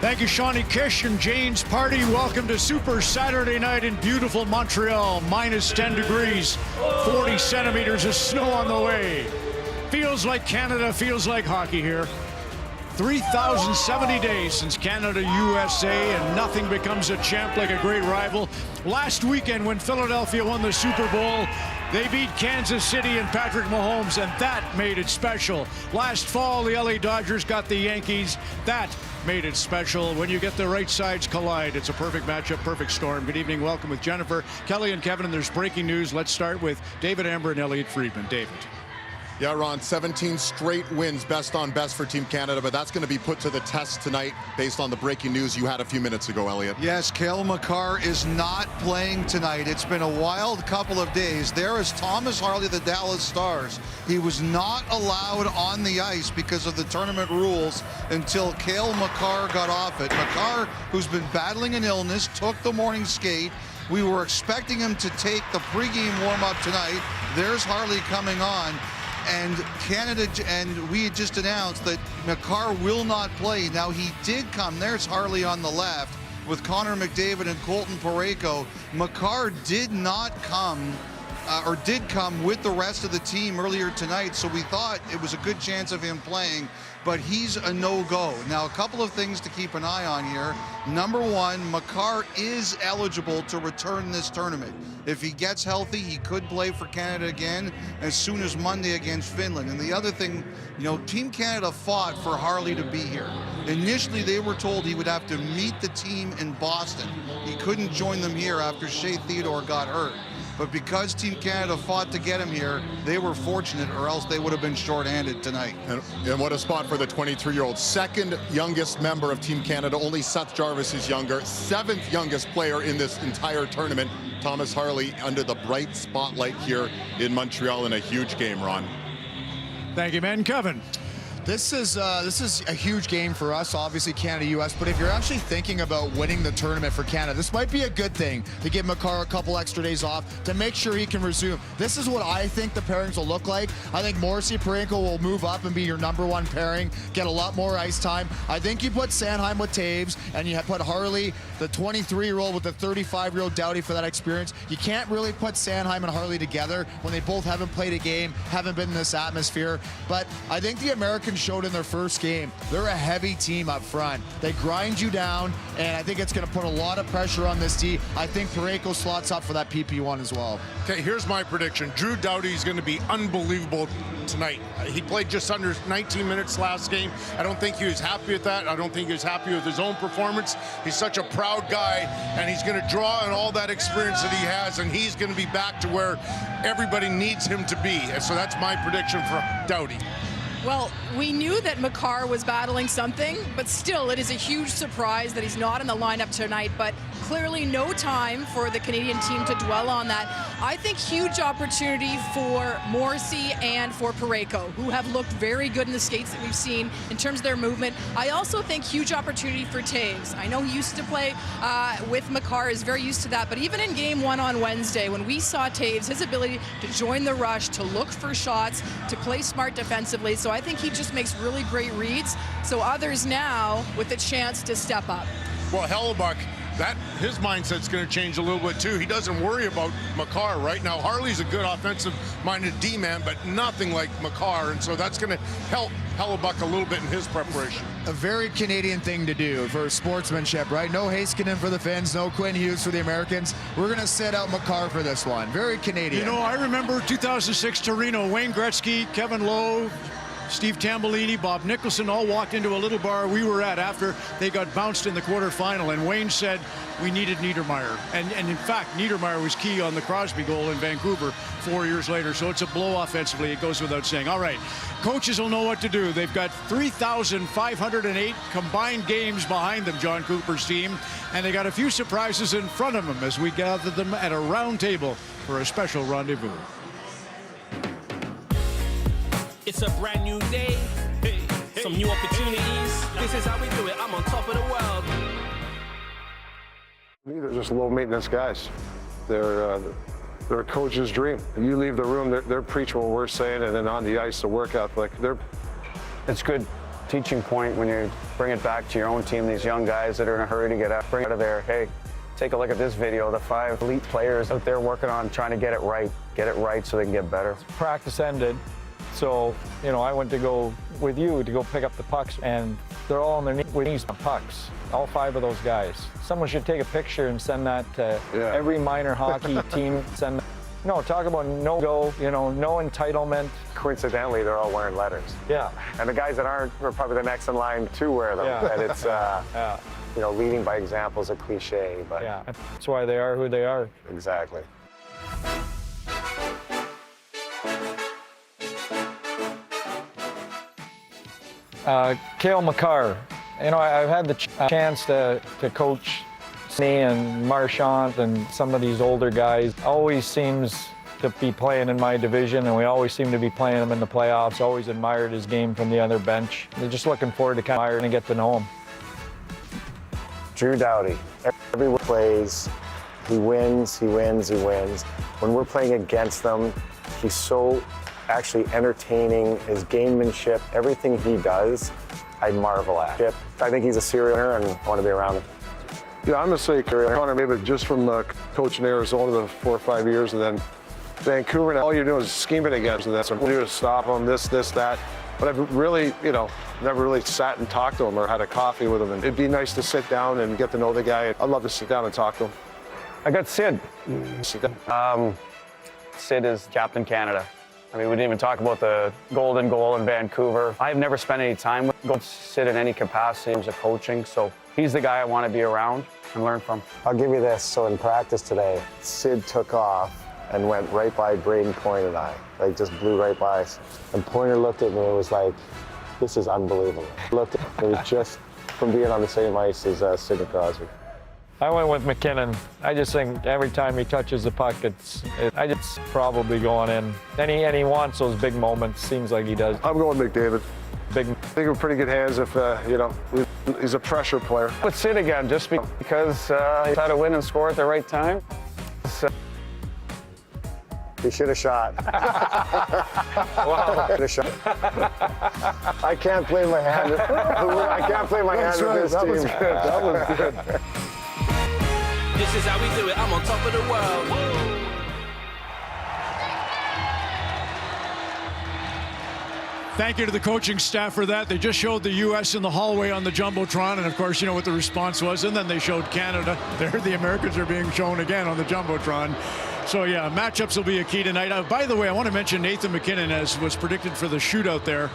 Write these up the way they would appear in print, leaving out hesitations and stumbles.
Thank you, Shawnee Kish and Jane's Party. Welcome to Super Saturday night in beautiful Montreal. Minus 10 degrees, 40 centimeters of snow on the way. Feels like Canada, feels like hockey here. 3,070 days since Canada-USA, and nothing becomes a champ like a great rival. Last weekend when Philadelphia won the Super Bowl, they beat Kansas City and Patrick Mahomes, and that made it special. Last fall, the LA Dodgers got the Yankees. That made it special. When you get the right sides collide, it's a perfect matchup, perfect storm. Good evening, welcome with Jennifer, Kelly, and Kevin, and there's breaking news. Let's start with David Amber and Elliot Friedman. David. Yeah, Ron, 17 straight wins, best on best for Team Canada, but that's going to be put to the test tonight based on the breaking news you had a few minutes ago, Elliot. Yes, Cale Makar is not playing tonight. It's been a wild couple of days. There is Thomas Harley, the Dallas Stars. He was not allowed on the ice because of the tournament rules until Cale Makar got off it. Makar, who's been battling an illness, took the morning skate. We were expecting him to take the pregame warm-up tonight. There's Harley coming on. And Canada, and we had just announced that Makar will not play. Now, he did come. There's Harley on the left with Connor McDavid and Colton Parayko. Makar did not come, or did come with the rest of the team earlier tonight, so we thought it was a good chance of him playing, but he's a no-go. Now, a couple of things to keep an eye on here. Number one, Makar is eligible to return this tournament. If he gets healthy, he could play for Canada again as soon as Monday against Finland. And the other thing, you know, Team Canada fought for Harley to be here. Initially, they were told he would have to meet the team in Boston. He couldn't join them here after Shea Theodore got hurt. But because Team Canada fought to get him here, they were fortunate, or else they would have been shorthanded tonight. And what a spot for the 23-year-old. Second youngest member of Team Canada. Only Seth Jarvis is younger. Seventh youngest player in this entire tournament. Thomas Harley under the bright spotlight here in Montreal in a huge game, Ron. Thank you, man. Kevin. This is a huge game for us, obviously Canada-US, but if you're actually thinking about winning the tournament for Canada, this might be a good thing to give Makar a couple extra days off to make sure he can resume. This is what I think the pairings will look like. I think Morrissey Parayko will move up and be your #1 pairing, get a lot more ice time. I think you put Sanheim with Taves, and you put Harley, the 23-year-old with the 35-year-old Doughty for that experience. You can't really put Sanheim and Harley together when they both haven't played a game, haven't been in this atmosphere, but I think the Americans showed in their first game. They're a heavy team up front. They grind you down, and I think it's going to put a lot of pressure on this D. I think Parayko slots up for that PP1 as well. Okay, here's my prediction. Drew Doughty is going to be unbelievable tonight. He played just under 19 minutes last game. I don't think he was happy with that. I don't think he was happy with his own performance. He's such a proud guy, and he's going to draw on all that experience that he has, and he's going to be back to where everybody needs him to be. And so that's my prediction for Doughty. Well, we knew that Makar was battling something, but still, it is a huge surprise that he's not in the lineup tonight, but clearly no time for the Canadian team to dwell on that. I think huge opportunity for Morrissey and for Parayko, who have looked very good in the skates that we've seen in terms of their movement. I also think huge opportunity for Taves. I know he used to play with Makar, is very used to that, but even in game 1 on Wednesday, when we saw Taves, his ability to join the rush, to look for shots, to play smart defensively, so I think he just makes really great reads. So others now with a chance to step up. Well, Hellebuck, his mindset's going to change a little bit too. He doesn't worry about Makar right now. Harley's a good offensive-minded D-man, but nothing like Makar, and so that's going to help Hellebuck a little bit in his preparation. A very Canadian thing to do for sportsmanship, right? No Heiskanen for the Finns, no Quinn Hughes for the Americans. We're going to sit out Makar for this one. Very Canadian. You know, I remember 2006 Torino, Wayne Gretzky, Kevin Lowe, Steve Tambolini, Bob Nicholson all walked into a little bar we were at after they got bounced in the quarterfinal, and Wayne said we needed Niedermayer. And in fact, Niedermayer was key on the Crosby goal in Vancouver 4 years later, so it's a blow offensively, it goes without saying. All right, coaches will know what to do. They've got 3,508 combined games behind them, John Cooper's team, and they got a few surprises in front of them as we gather them at a round table for a special rendezvous. It's a brand new day, some new opportunities. This is how we do it. I'm on top of the world. They're just low-maintenance guys. They're a coach's dream. If you leave the room, they're preaching what we're saying, and then on the ice, the work ethic. It's good teaching point when you bring it back to your own team, these young guys that are in a hurry to get out, bring it out of there. Hey, take a look at this video, the 5 elite players out there working on trying to get it right so they can get better. Practice ended, so, I went to go with you to go pick up the pucks, and they're all on their knees on pucks, all 5 of those guys. Someone should take a picture and send that to every minor hockey team. Talk about no-go, no entitlement. Coincidentally, they're all wearing letters. Yeah. And the guys that aren't are probably the next in line to wear them. Yeah. And it's, leading by example is a cliche, but yeah, that's why they are who they are. Exactly. Cale Makar, I've had the chance to coach me and Marchand and some of these older guys. Always seems to be playing in my division, and we always seem to be playing him in the playoffs. Always admired his game from the other bench. They're just looking forward to kind of get to know him. Drew Doughty, everywhere he plays, he wins, he wins, he wins. When we're playing against them, he's so actually entertaining, his gamemanship, everything he does, I marvel at. I think he's a serial winner and I want to be around him. Yeah, I'm going to say Connor McDavid just from coaching Arizona the 4 or 5 years, and then Vancouver, all you're doing is scheming against them. That's what we do to stop them, this, that. But I've really, never really sat and talked to him or had a coffee with him. And it'd be nice to sit down and get to know the guy. I'd love to sit down and talk to him. I got Sid. Sid is Captain Canada. We didn't even talk about the golden goal in Vancouver. I've never spent any time with Sid in any capacity in terms of coaching, so he's the guy I want to be around and learn from. I'll give you this. So in practice today, Sid took off and went right by Braden Point and I. Just blew right by us. And Pointer looked at me and was like, this is unbelievable. Looked at me just from being on the same ice as Sidney Crosby. I went with McKinnon. I just think every time he touches the puck, it's probably going in. And he wants those big moments. Seems like he does. I'm going McDavid. Big. I think we're pretty good hands if, he's a pressure player. But Sid again, just because he's had to win and score at the right time. He should have shot. Wow. Should have shot. I can't play my hand. I can't play my hand with this team. Was good. That was good. This is how we do it. I'm on top of the world. Woo! Thank you to the coaching staff for that. They just showed the U.S. in the hallway on the Jumbotron, and of course, you know what the response was, and then they showed Canada. There, the Americans are being shown again on the Jumbotron. So, yeah, matchups will be a key tonight. By the way, I want to mention Nathan McKinnon, as was predicted for the shootout there.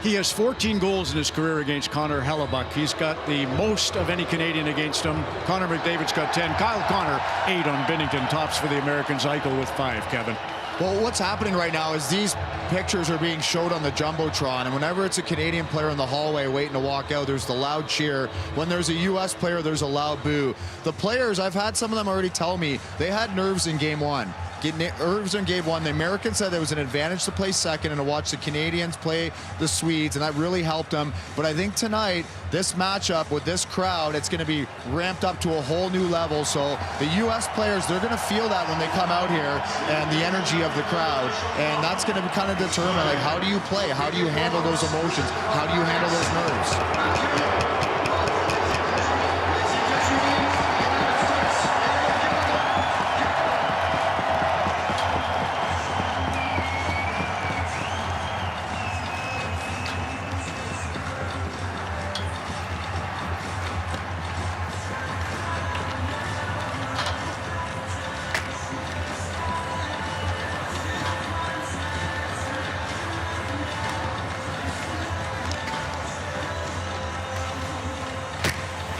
He has 14 goals in his career against Connor Hellebuck. He's got the most of any Canadian against him. Connor McDavid's got 10. Kyle Connor, 8 on Binnington. Tops for the Americans. Eichel with 5, Kevin. Well, what's happening right now is these pictures are being showed on the Jumbotron, and whenever it's a Canadian player in the hallway waiting to walk out, there's the loud cheer. When there's a U.S. player, there's a loud boo. The players, I've had some of them already tell me, they had nerves in Game 1. Nerves in Game 1. The Americans said there was an advantage to play second and to watch the Canadians play the Swedes, and that really helped them. But I think tonight, this matchup with this crowd, it's going to be ramped up to a whole new level. So the U.S. players, they're going to feel that when they come out here and the energy of the crowd. And that's going to kind of determine, how do you play? How do you handle those emotions? How do you handle those nerves?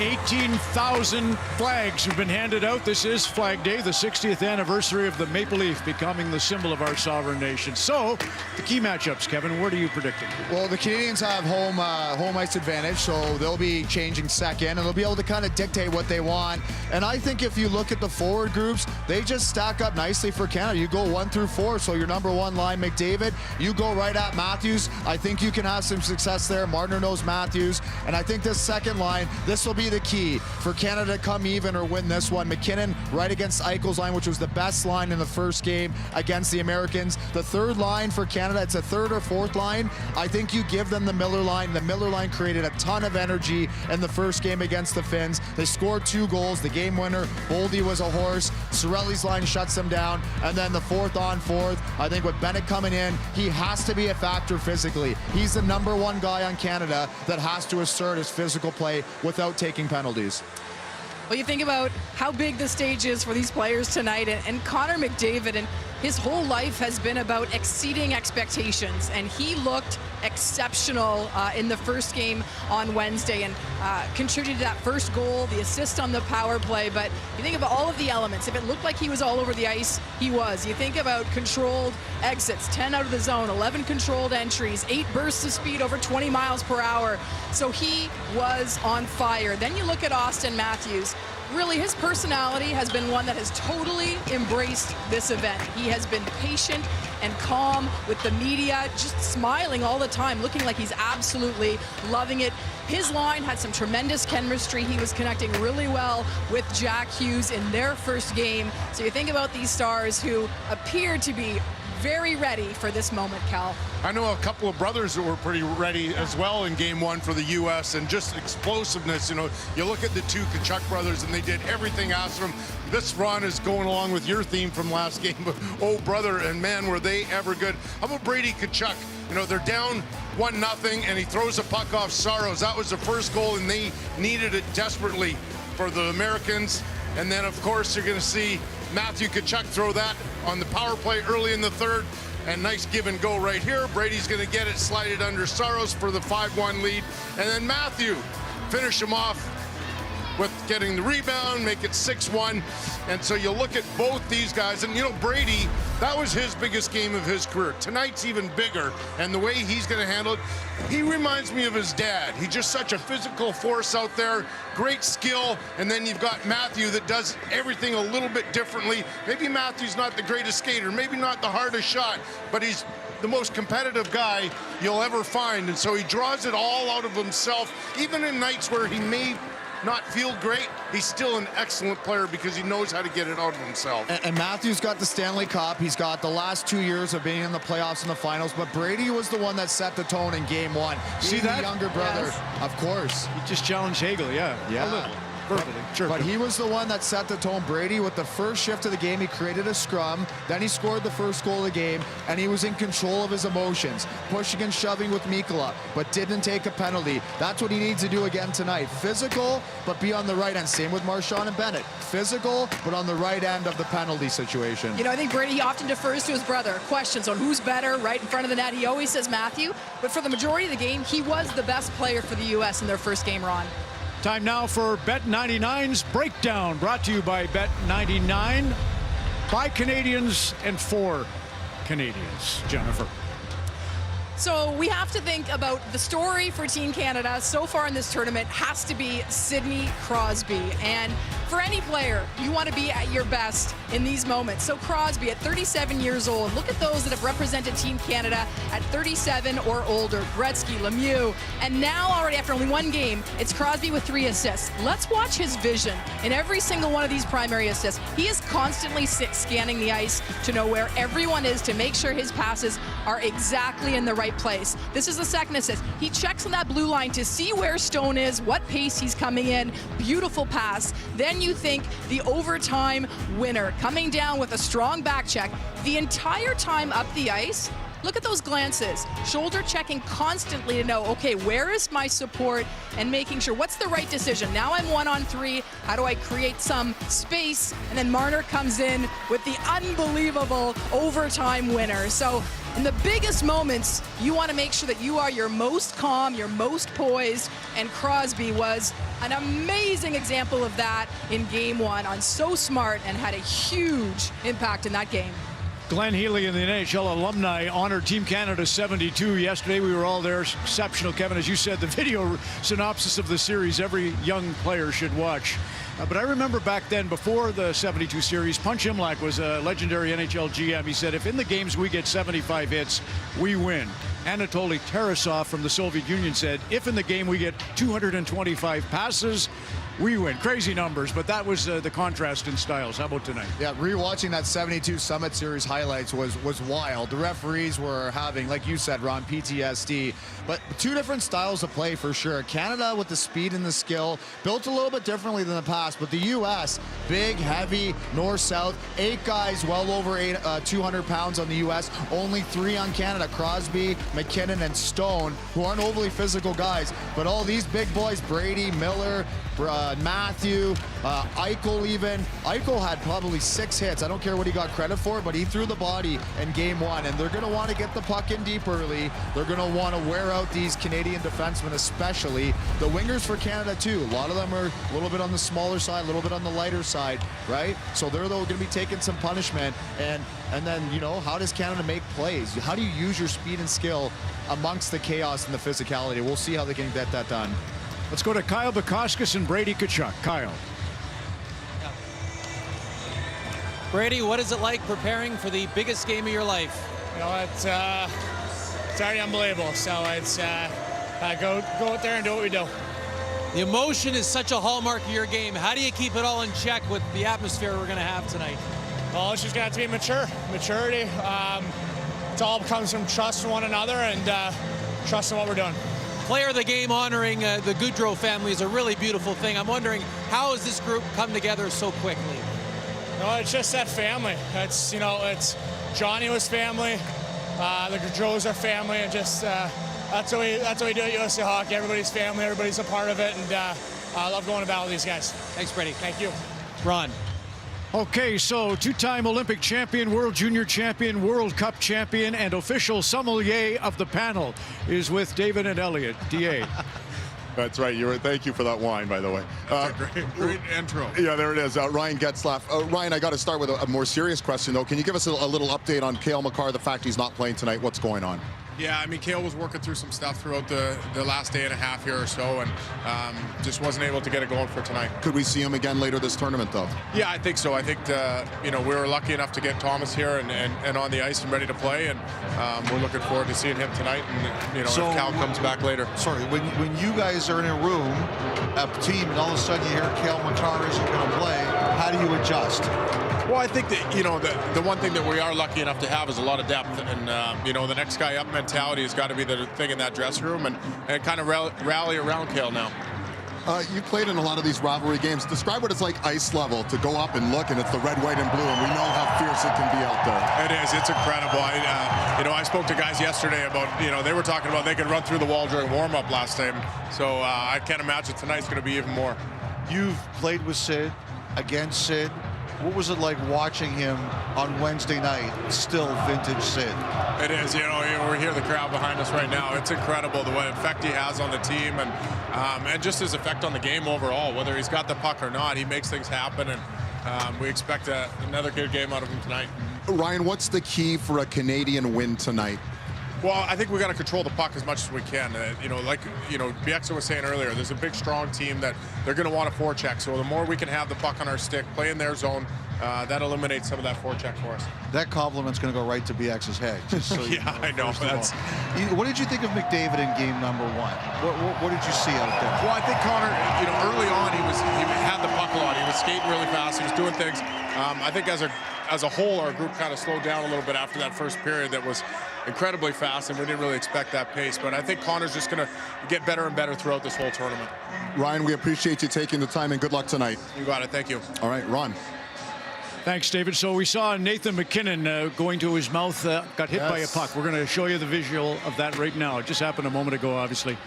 18,000 flags have been handed out. This is Flag Day, the 60th anniversary of the Maple Leaf becoming the symbol of our sovereign nation. So, the key matchups, Kevin, what are you predicting? Well, the Canadians have home ice advantage, so they'll be changing second, and they'll be able to kind of dictate what they want. And I think if you look at the forward groups, they just stack up nicely for Canada. You go 1 through 4, so your number 1 line, McDavid, you go right at Matthews. I think you can have some success there. Marner knows Matthews, and I think this second line, this will be be the key for Canada to come even or win this one. McKinnon right against Eichel's line, which was the best line in the first game against the Americans. The third line for Canada, it's a third or fourth line. I think you give them the Miller line. The Miller line created a ton of energy in the first game against the Finns. They scored 2 goals. The game winner, Boldy was a horse. Cirelli's line shuts them down. And then the fourth on fourth, I think with Bennett coming in, he has to be a factor physically. He's the #1 guy on Canada that has to assert his physical play without taking penalties. Well, you think about how big the stage is for these players tonight, and Connor McDavid, and his whole life has been about exceeding expectations, and he looked exceptional in the first game on Wednesday and contributed to that first goal, the assist on the power play. But you think about all of the elements. If it looked like he was all over the ice, he was. You think about controlled exits, 10 out of the zone, 11 controlled entries, 8 bursts of speed over 20 miles per hour. So he was on fire. Then you look at Austin Matthews. Really, his personality has been one that has totally embraced this event. He has been patient and calm with the media, just smiling all the time, looking like he's absolutely loving it. His line had some tremendous chemistry. He was connecting really well with Jack Hughes in their first game. So you think about these stars who appeared to be very ready for this moment, Cal. I know a couple of brothers that were pretty ready as well in game 1 for the U.S. and just explosiveness. You know, you look at the 2 Tkachuk brothers and they did everything asked of them. This run is going along with your theme from last game, but oh brother, and man, were they ever good. How about Brady Tkachuk? You know, they're down 1-0 and he throws a puck off Saros. That was the first goal and they needed it desperately for the Americans. And then of course you're going to see Matthew Tkachuk throw that on the power play early in the third. And nice give and go right here. Brady's going to get it, slide it under Saros for the 5-1 lead. And then Matthew finish him off with getting the rebound, make it 6-1. And so you look at both these guys, and you know, Brady, that was his biggest game of his career. Tonight's even bigger, and the way he's going to handle it, he reminds me of his dad. He's just such a physical force out there, great skill, and then you've got Matthew that does everything a little bit differently. Maybe Matthew's not the greatest skater, maybe not the hardest shot, but he's the most competitive guy you'll ever find, and so he draws it all out of himself, even in nights where he may not feel great. He's still an excellent player because he knows how to get it out of himself. And Matthews got the Stanley Cup. He's got the last 2 years of being in the playoffs and the finals, but Brady was the one that set the tone in game 1. See that? The younger brother, Yes. Of course. He just challenged Hagel, yeah. Yeah. A little. Perfectly. Sure. But he was the one that set the tone. Brady, with the first shift of the game, he created a scrum, then he scored the first goal of the game, and he was in control of his emotions, pushing and shoving with Mikkola, but didn't take a penalty. That's what he needs to do again tonight. Physical, but be on the right end. Same with Marchand and Bennett. Physical, but on the right end of the penalty situation. You know, I think Brady often defers to his brother. Questions on who's better right in front of the net. He always says Matthew, but for the majority of the game, he was the best player for the U.S. in their first game, Ron. Time now for Bet99's Breakdown, brought to you by Bet99, by Canadians and for Canadians. Jennifer. So we have to think about the story for Team Canada so far in this tournament has to be Sidney Crosby. And for any player, you want to be at your best in these moments. So Crosby at 37 years old, look at those that have represented Team Canada at 37 or older. Gretzky, Lemieux, and now already after only 1 game, it's Crosby with 3 assists. Let's watch his vision in every single one of these primary assists. He is constantly scanning the ice to know where everyone is to make sure his passes are exactly in the right place. This is the second assist. He checks on that blue line to see where Stone is, what pace he's coming in. Beautiful pass. Then you think the overtime winner coming down with a strong back check. The entire time up the ice, look at those glances. Shoulder checking constantly to know, okay, where is my support, and making sure what's the right decision. Now I'm 1-on-3. How do I create some space? And then Marner comes in with the unbelievable overtime winner. So in the biggest moments, you want to make sure that you are your most calm, your most poised, and Crosby was an amazing example of that in game 1 on So Smart and had a huge impact in that game. Glenn Healy and the NHL alumni honored Team Canada 72 yesterday. We were all there. Exceptional, Kevin. As you said, the video synopsis of the series, every young player should watch. But I remember back then, before the 72 series, Punch Imlach was a legendary NHL GM. He said, if in the games we get 75 hits, we win. Anatoly Tarasov from the Soviet Union said, if in the game we get 225 passes, we win. Crazy numbers, but that was the contrast in styles. How about tonight? Yeah, rewatching that 72 Summit Series highlights was wild. The referees were having, like you said, Ron, PTSD. But two different styles of play for sure. Canada with the speed and the skill, built a little bit differently than the past. But the U.S., big, heavy, north-south, 8 guys well over 200 pounds on the U.S., only 3 on Canada, Crosby, McKinnon, and Stone, who aren't overly physical guys. But all these big boys, Brady, Miller, Matthew, Eichel even. Eichel had probably 6 hits. I don't care what he got credit for, but he threw the body in game 1, and they're going to want to get the puck in deep early. They're going to want to wear out these Canadian defensemen, especially the wingers for Canada too. A lot of them are a little bit on the smaller side, a little bit on the lighter side, right? So they're going to be taking some punishment, and then, you know, how does Canada make plays? How do you use your speed and skill amongst the chaos and the physicality? We'll see how they can get that done. Let's go to Kyle Bukauskas and Brady Tkachuk. Kyle. Brady, what is it like preparing for the biggest game of your life? You know, it's already unbelievable. So it's go out there and do what we do. The emotion is such a hallmark of your game. How do you keep it all in check with the atmosphere we're going to have tonight? Well, it's just going to have to be maturity. It all comes from trust in one another and trust in what we're doing. Player of the game honoring the Goudreau family is a really beautiful thing. I'm wondering, how has this group come together so quickly? No, it's just that family. It's, you know, it's Johnny was family, the Goudreaus are family, and just that's what we do at USA Hockey. Everybody's family, everybody's a part of it, and I love going to battle with these guys. Thanks, Brady. Thank you. Ron. Okay, so 2-time Olympic champion, World Junior champion, World Cup champion, and official sommelier of the panel is with David and Elliot. DA. That's right. Thank you for that wine, by the way. Great intro. Yeah, there it is. Ryan Getzlaff. Ryan, I got to start with a more serious question, though. Can you give us a little update on Cale Makar, the fact he's not playing tonight? What's going on? Yeah, I mean, Cale was working through some stuff throughout the last day and a half here or so, and just wasn't able to get it going for tonight. Could we see him again later this tournament, though? Yeah, I think so. I think, you know, we were lucky enough to get Thomas here and on the ice and ready to play, and we're looking forward to seeing him tonight, and, you know, So if Cal comes back later. Sorry, when you guys are in a room, a team, and all of a sudden you hear Cale Makar isn't going to play, how do you adjust? Well, I think that, you know, the one thing that we are lucky enough to have is a lot of depth, and you know, the next guy up mentality has got to be the thing in that dressing room, and kind of rally around Cale now. You played in a lot of these rivalry games. Describe what it's like ice level to go up and look, and it's the red, white, and blue, and we know how fierce it can be out there. It is. It's incredible. You know, I spoke to guys yesterday about, you know, they were talking about they could run through the wall during warm-up last time, so I can't imagine tonight's going to be even more. You've played with Sid, against Sid. What was it like watching him on Wednesday night, still vintage Sid? It is. You know, we're here, the crowd behind us right now. It's incredible the way effect he has on the team, and just his effect on the game overall. Whether he's got the puck or not, he makes things happen, and we expect another good game out of him tonight. Ryan, what's the key for a Canadian win tonight? Well, I think we got to control the puck as much as we can. You know, like, you know, Bieksa was saying earlier, there's a big, strong team that they're going to want a forecheck. So the more we can have the puck on our stick, play in their zone, that eliminates some of that forecheck for us. That compliment's going to go right to BX's head. Just so yeah, you know, I know. What did you think of McDavid in game number 1? What did you see out there? Well, I think Connor, you know, early on he had the puck a lot. He was skating really fast. He was doing things. I think as a whole, our group kind of slowed down a little bit after that first period that was incredibly fast, and we didn't really expect that pace. But I think Connor's just going to get better and better throughout this whole tournament. Ryan, we appreciate you taking the time, and good luck tonight. You got it. Thank you. All right, Ron. Thanks, David. So we saw Nathan McKinnon going to his mouth, got hit by a puck. We're going to show you the visual of that right now. It just happened a moment ago, obviously.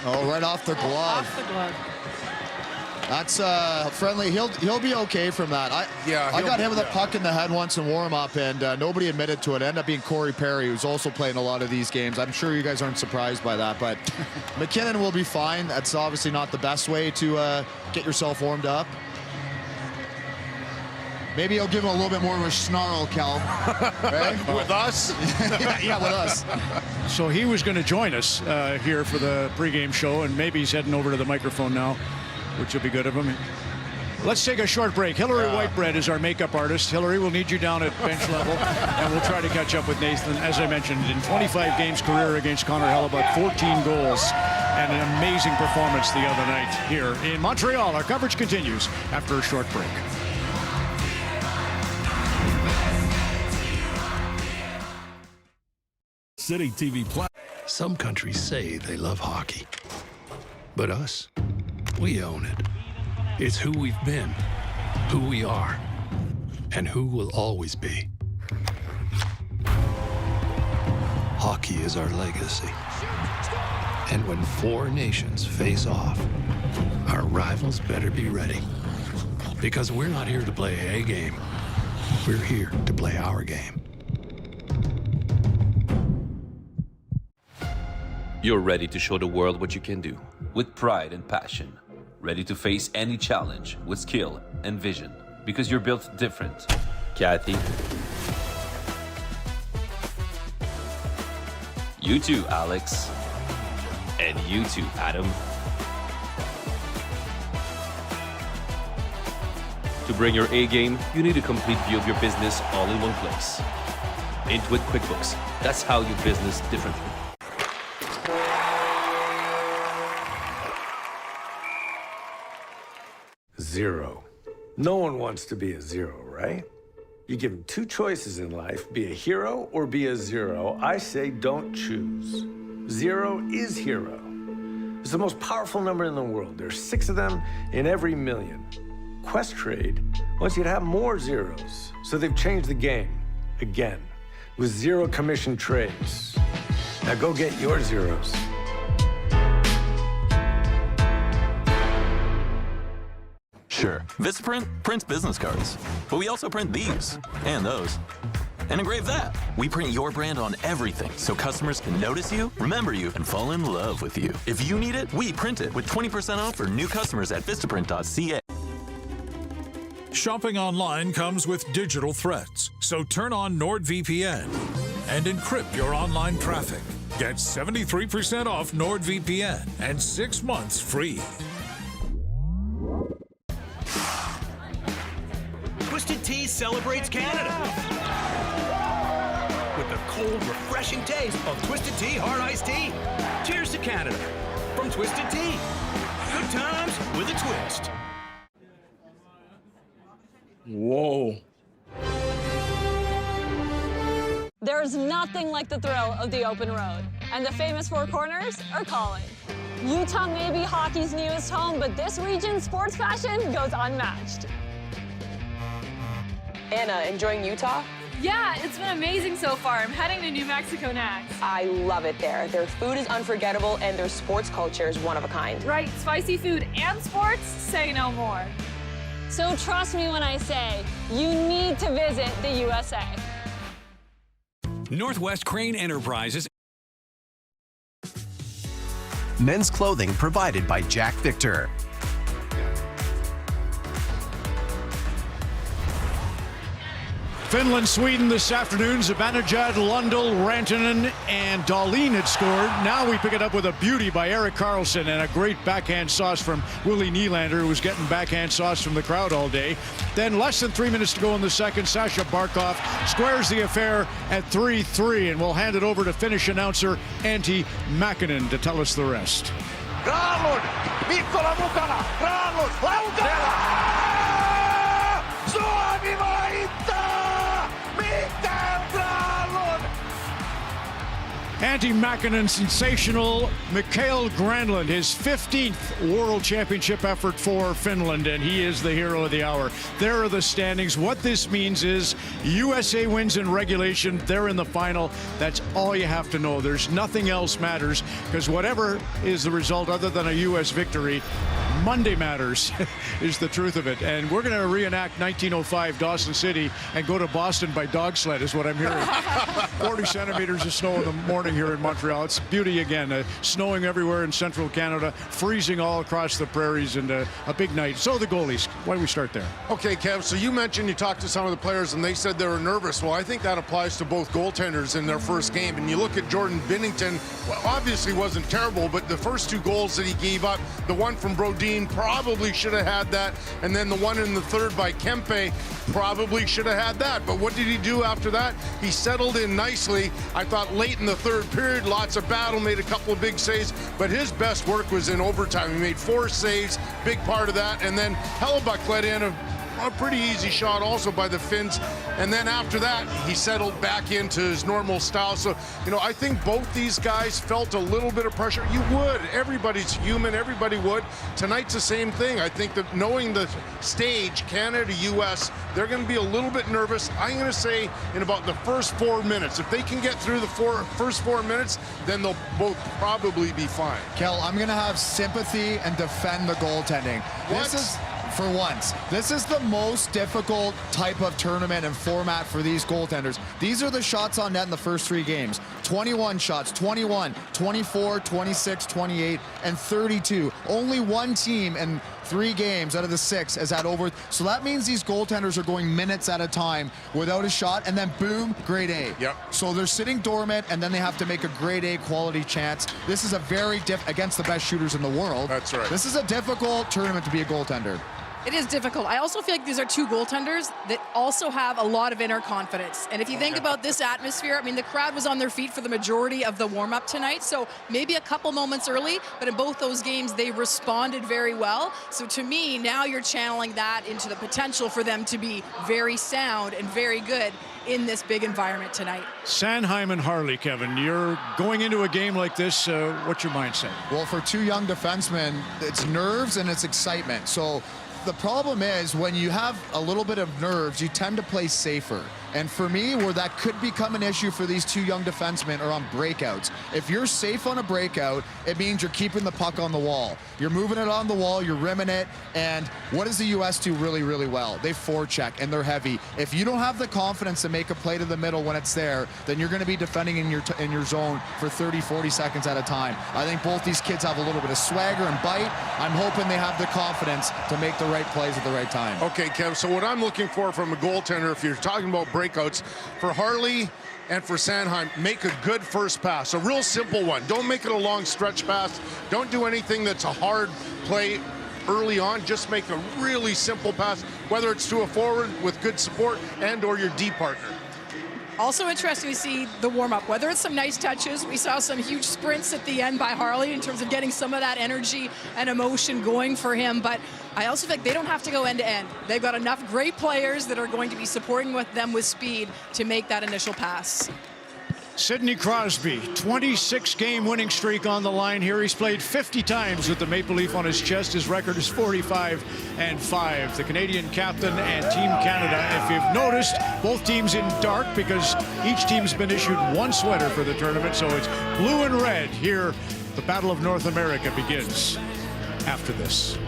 Oh, right off the glove. Off the glove. That's friendly. He'll be okay from that. I got him with a puck in the head once in warm-up, and nobody admitted to it. It ended up being Corey Perry, who's also playing a lot of these games. I'm sure you guys aren't surprised by that, but McKinnon will be fine. That's obviously not the best way to get yourself warmed up. Maybe I'll give him a little bit more of a snarl, Cal. Right? With us? Yeah, with us. So he was going to join us here for the pregame show, and maybe he's heading over to the microphone now, which will be good of him. Let's take a short break. Hillary Whitebread is our makeup artist. Hillary, we'll need you down at bench level, and we'll try to catch up with Nathan. As I mentioned, in 25 games career against Connor Hellebuck, 14 goals. and an amazing performance the other night here in Montreal. Our coverage continues after a short break. City TV Plus. Some countries say they love hockey, but us, we own it. It's who we've been, who we are, and who we'll always be. Hockey is our legacy. And when four nations face off, our rivals better be ready. Because we're not here to play a game. We're here to play our game. You're ready to show the world what you can do with pride and passion. Ready to face any challenge with skill and vision because you're built different. Kathy. You too, Alex. And you too, Adam. To bring your A game, you need a complete view of your business all in one place. Intuit QuickBooks. That's how you business differently. Zero. No one wants to be a zero, right? You give them two choices in life, be a hero or be a zero. I say don't choose. Zero is hero. It's the most powerful number in the world. There's 6 of them in every million. Questrade wants you to have more zeros. So they've changed the game, again, with zero commission trades. Now go get your zeros. Sure, Vistaprint prints business cards, but we also print these and those. And engrave that. We print your brand on everything so customers can notice you, remember you, and fall in love with you. If you need it, we print it with 20% off for new customers at Vistaprint.ca. Shopping online comes with digital threats, so turn on NordVPN and encrypt your online traffic. Get 73% off NordVPN and 6 months free. Twisted Tea celebrates Canada with the cold, refreshing taste of Twisted Tea Hard Iced Tea. Cheers to Canada from Twisted Tea. Good times with a twist. Whoa. There's nothing like the thrill of the open road, and the famous Four Corners are calling. Utah may be hockey's newest home, but this region's sports passion goes unmatched. Anna, enjoying Utah? Yeah, it's been amazing so far. I'm heading to New Mexico next. I love it there. Their food is unforgettable and their sports culture is one of a kind. Right, spicy food and sports? Say no more. So trust me when I say, you need to visit the USA. Northwest Crane Enterprises. Men's clothing provided by Jack Victor. Finland, Sweden this afternoon. Zibanejad, Lundell, Rantanen, and Dahlin had scored. Now we pick it up with a beauty by Erik Karlsson and a great backhand sauce from Willie Nylander, who was getting backhand sauce from the crowd all day. Then less than 3 minutes to go in the second. Sasha Barkov squares the affair at 3-3, and we'll hand it over to Finnish announcer Antti Mäkinen to tell us the rest. Granlund! Mikkola mukana! Granlund! Laukana! Suomi voittaa! Mikael Granlund! Antti Mäkinen, sensational Mikael Granlund, his 15th World Championship effort for Finland, and he is the hero of the hour. There are the standings. What this means is USA wins in regulation. They're in the final. That's all you have to know. There's nothing else matters, because whatever is the result other than a U.S. victory, Monday matters is the truth of it. And we're going to reenact 1905 Dawson City and go to Boston by dog sled is what I'm hearing. 40 centimeters of snow in the morning here in Montreal. It's beauty again. Snowing everywhere in central Canada, freezing all across the prairies, and a big night. So the goalies, why don't we start there? Okay, Kev, so you mentioned you talked to some of the players and they said they were nervous. Well, I think that applies to both goaltenders in their first game. And you look at Jordan Binnington, well, obviously wasn't terrible, but the first 2 goals that he gave up, the one from Brodin routine, probably should have had that. And then the one in the third by Kempe, probably should have had that. But what did he do after that? He settled in nicely. I thought late in the third period, lots of battle, made a couple of big saves, but his best work was in overtime. He made 4 saves, big part of that. And then Hellebuck let in a pretty easy shot also by the Finns. And then after that, he settled back into his normal style. So, you know, I think both these guys felt a little bit of pressure. You would. Everybody's human. Everybody would. Tonight's the same thing. I think that knowing the stage, Canada, U.S., they're going to be a little bit nervous. I'm going to say in about the first 4 minutes. If they can get through the first 4 minutes, then they'll both probably be fine. Kel, I'm going to have sympathy and defend the goaltending. What? For once, this is the most difficult type of tournament and format for these goaltenders. These are the shots on net in the first 3 games. 21 shots, 21, 24, 26, 28, and 32. Only one team in 3 games out of the 6 has had over. So that means these goaltenders are going minutes at a time without a shot, and then boom, grade A. Yep. So they're sitting dormant, and then they have to make a grade A quality chance. This is a very against the best shooters in the world. That's right. This is a difficult tournament to be a goaltender. It is difficult. I also feel like these are 2 goaltenders that also have a lot of inner confidence. And if you think about this atmosphere, I mean, the crowd was on their feet for the majority of the warm-up tonight, so maybe a couple moments early, but in both those games, they responded very well. So to me, now you're channeling that into the potential for them to be very sound and very good in this big environment tonight. Sanheim and Harley, Kevin, you're going into a game like this, what's your mindset? Well, for 2 young defensemen, it's nerves and it's excitement. So the problem is when you have a little bit of nerves, you tend to play safer. And for me, where that could become an issue for these 2 young defensemen are on breakouts. If you're safe on a breakout, it means you're keeping the puck on the wall. You're moving it on the wall, you're rimming it, and what does the U.S. do really, really well? They forecheck, and they're heavy. If you don't have the confidence to make a play to the middle when it's there, then you're going to be defending in your zone for 30, 40 seconds at a time. I think both these kids have a little bit of swagger and bite. I'm hoping they have the confidence to make the right plays at the right time. Okay, Kev, so what I'm looking for from a goaltender, if you're talking about breakouts, for Harley and for Sanheim, make a good first pass, a real simple one. Don't make it a long stretch pass. Don't do anything that's a hard play early on. Just make a really simple pass, whether it's to a forward with good support and or your D partner. Also interesting to see the warm-up, whether it's some nice touches. We saw some huge sprints at the end by Harley in terms of getting some of that energy and emotion going for him. But I also think they don't have to go end-to-end. They've got enough great players that are going to be supporting with them with speed to make that initial pass. Sidney Crosby, 26-game winning streak on the line here. He's played 50 times with the Maple Leaf on his chest. His record is 45-5. The Canadian captain and Team Canada. If you've noticed, both teams in dark because each team's been issued 1 sweater for the tournament. So it's blue and red here. The Battle of North America begins after this.